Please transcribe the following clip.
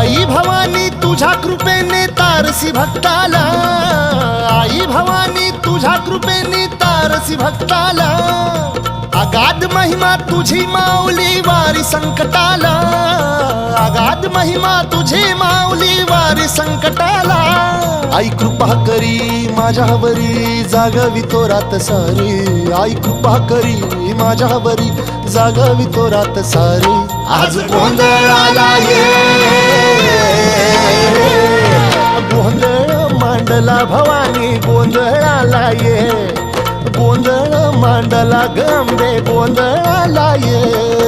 आई भवानी तुझ्या कृपेने तारसी भक्ताला, आई भवानी तुझ्या कृपेने तारसी भक्ताला, अगाध महिमा तुझी माऊली वारी संकटाला, अगाध महिमा तुझी माऊली वारी संकटाला। आई कृपा करी माझ्यावरी जागवी तो रात सारी, आई कृपा करी माझ्यावरी जागवी तो रात सारी। आज गोंधळाला ये, गोंधळ मांडला भवानी गोंधळाला ये, गोंधळ मांडला गंबे गोंधळाला ये।